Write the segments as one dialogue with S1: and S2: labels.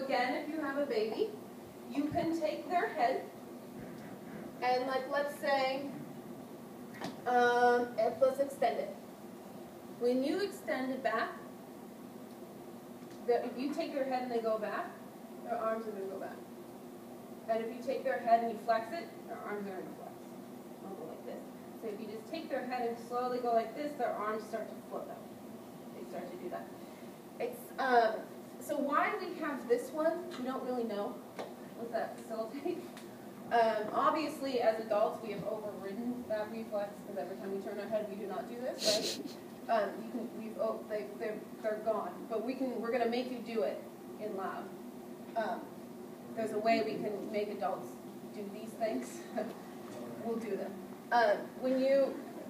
S1: again, if you have a baby, you can take their head and, like, let's say, let's extend it. When you extend it back, if you take their head and they go back, their arms are going to go back. And if you take their head and you flex it, their arms are going to flex. They'll go like this. So if you just take their head and slowly go like this, their arms start to float up. They start to do that. So why we have this one, we don't really know. What's that facilitate? Obviously, as adults, we have overridden that reflex because every time we turn our head, we do not do this, right? They're gone, but we're going to make you do it in lab. There's a way we can make adults do these things. We'll do them.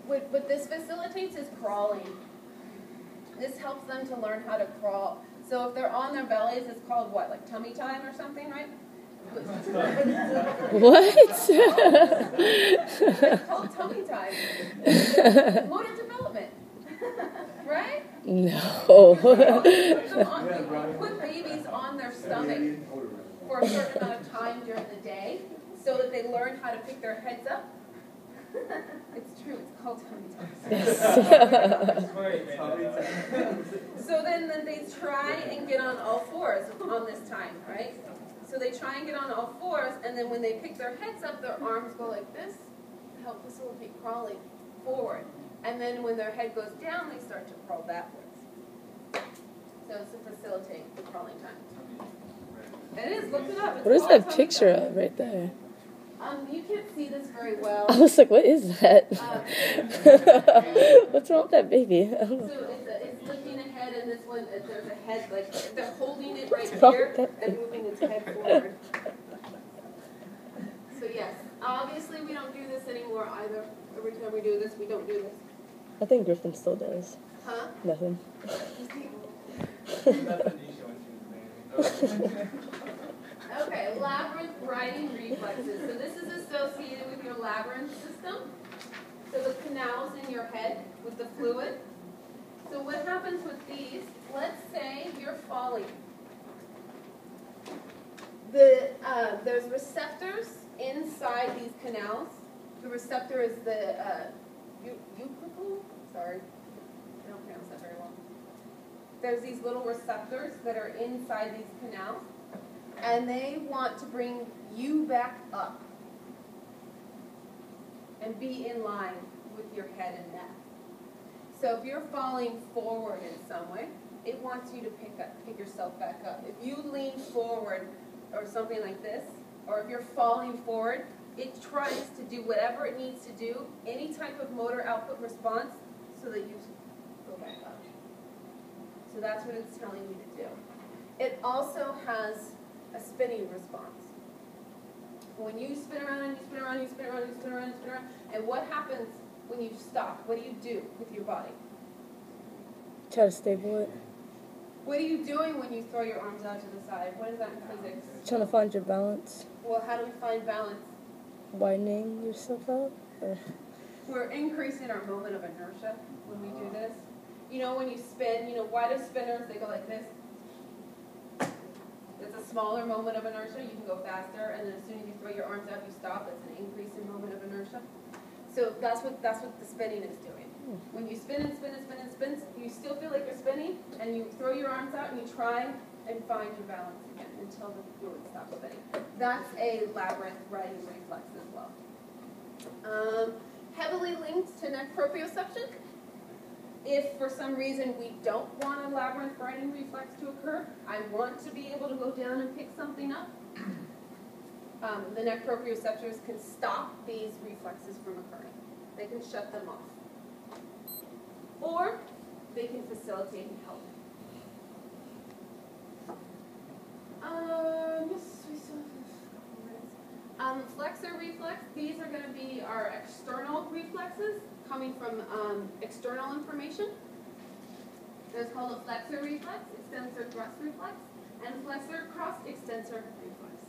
S1: What this facilitates is crawling. This helps them to learn how to crawl. So if they're on their bellies, it's called what, like tummy time or something, right?
S2: What?
S1: It's called tummy time. Motor development. Right?
S2: No.
S1: Put babies on their stomach for a certain amount of time during the day so that they learn how to pick their heads up. It's true, it's called tummy time. So then they try and get on all fours on this time, right? So they try and get on all fours, and then when they pick their heads up, their arms go like this to help facilitate crawling forward. And then when their head goes down, they start to crawl backwards. So it's to facilitate the crawling time. It is, look it up. It's
S2: What is that picture
S1: time.
S2: of right there?
S1: You can't see this very well.
S2: I was like, what is that? What's wrong with that baby?
S1: So it's looking ahead, and this one, there's a head, like, they're holding it right
S2: wrong
S1: here
S2: with
S1: and moving its head forward. So yes, obviously we don't do this anymore either. Every time we do this, we don't do this.
S2: I think Griffin still does.
S1: Huh?
S2: Nothing.
S1: Okay, labyrinth riding reflexes. So this is associated with your labyrinth system. So the canals in your head with the fluid. So what happens with these, let's say you're falling. There's receptors inside these canals. The receptor is the utricle? Sorry, I don't pronounce that very well. There's these little receptors that are inside these canals, and they want to bring you back up and be in line with your head and neck. So if you're falling forward in some way, it wants you to pick yourself back up. If you lean forward or something like this, or if you're falling forward, it tries to do whatever it needs to do, any type of motor output response, so that you go back up. So that's what it's telling you to do. It also has a spinning response. When you spin around and you spin around, you spin around, you spin around, you spin around, and what happens when you stop? What do you do with your body?
S2: Try to stable it.
S1: What are you doing when you throw your arms out to the side? What is that in physics?
S2: Trying to find your balance.
S1: Well, how do we find balance?
S2: Widening yourself out? Or?
S1: We're increasing our moment of inertia when we do this. You know, when you spin, why do spinners, they go like this? It's a smaller moment of inertia. You can go faster, and then as soon as you throw your arms out, you stop. That's an increase in moment of inertia. So that's what the spinning is doing. When you spin and spin and spin and spin, you still feel like you're spinning, and you throw your arms out, and you try and find your balance again until the fluid stops spinning. That's a labyrinth riding reflex as well. Heavily linked to neck proprioception. If for some reason we don't want a labyrinth riding reflex to occur, I want to be able to go down and pick something up, the neck proprioceptors can stop these reflexes from occurring. They can shut them off. Or they can facilitate and help. Yes, we still have a couple minutes. Flexor reflex, these are going to be our external reflexes coming from external information. There's called a flexor reflex, extensor thrust reflex, and flexor cross extensor reflex.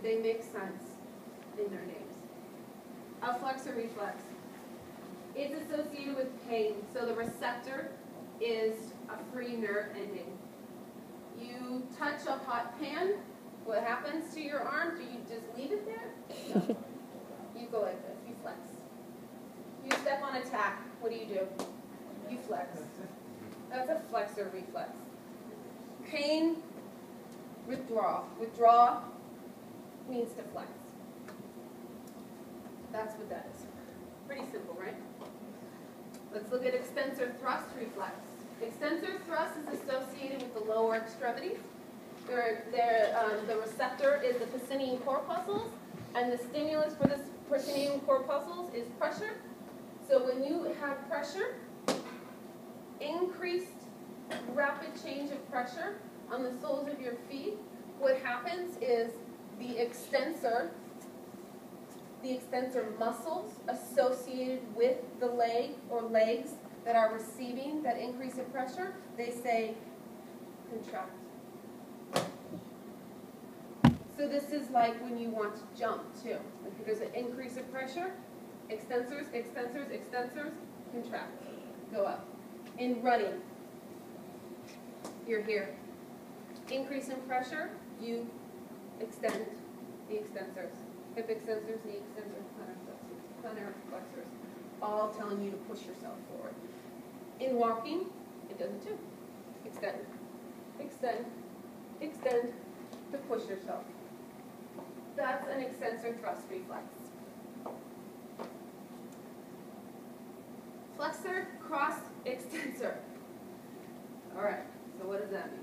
S1: They make sense in their names. A flexor reflex. It's associated with pain, so the receptor is a free nerve ending. You touch touch a hot pan, what happens to your arm? Do you just leave it there? No. You go like this. You flex. You step on a tack. What do? You flex. That's a flexor reflex. Pain, withdraw. Withdraw means to flex. That's what that is. Pretty simple, right? Let's look at extensor thrust reflex. Extensor thrust is associated with the lower extremities. The receptor is the Pacinian corpuscles, and the stimulus for the Pacinian corpuscles is pressure. So when you have pressure, increased rapid change of pressure on the soles of your feet, what happens is the extensor muscles associated with the leg or legs that are receiving that increase of pressure, they say contract. So this is like when you want to jump too. Like there's an increase of pressure, extensors, contract, go up. In running, you're here. Increase in pressure, you extend the extensors. Hip extensors, knee extensors, plantar flexors, all telling you to push yourself forward. In walking, it does it too. Extend, extend, extend to push yourself. That's an extensor thrust reflex. Flexor, cross, extensor. All right, so what does that mean?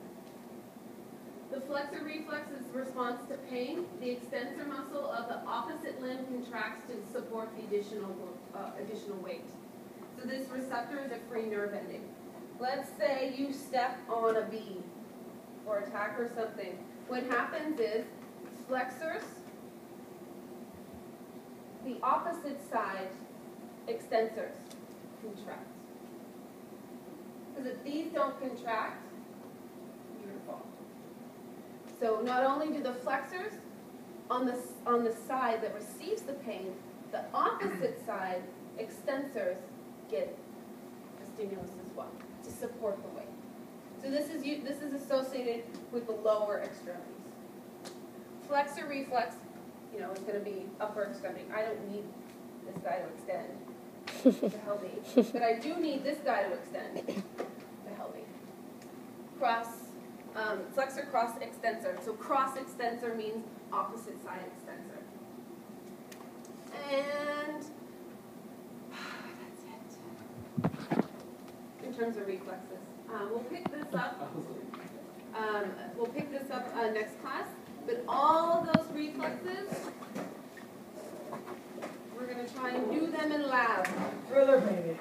S1: The flexor reflex is response to pain. The extensor muscle of the opposite limb contracts to support the additional weight. So this receptor is a free nerve ending. Let's say you step on a bead or a tack or something. What happens is flexors, the opposite side extensors contract. Because if these don't contract, you're going to fall. So not only do the flexors on the side that receives the pain, the opposite side extensors get a stimulus as well to support the weight. So this is associated with the lower extremities. Flexor reflex, is going to be upper extremity. I don't need this guy to extend to help me, but I do need this guy to extend to help me. Flexor cross extensor. So cross extensor means opposite side extensor. And that's it. In terms of reflexes. We'll pick this up next class. But all of those reflexes, we're going to try and do them in lab.
S3: Thriller, baby.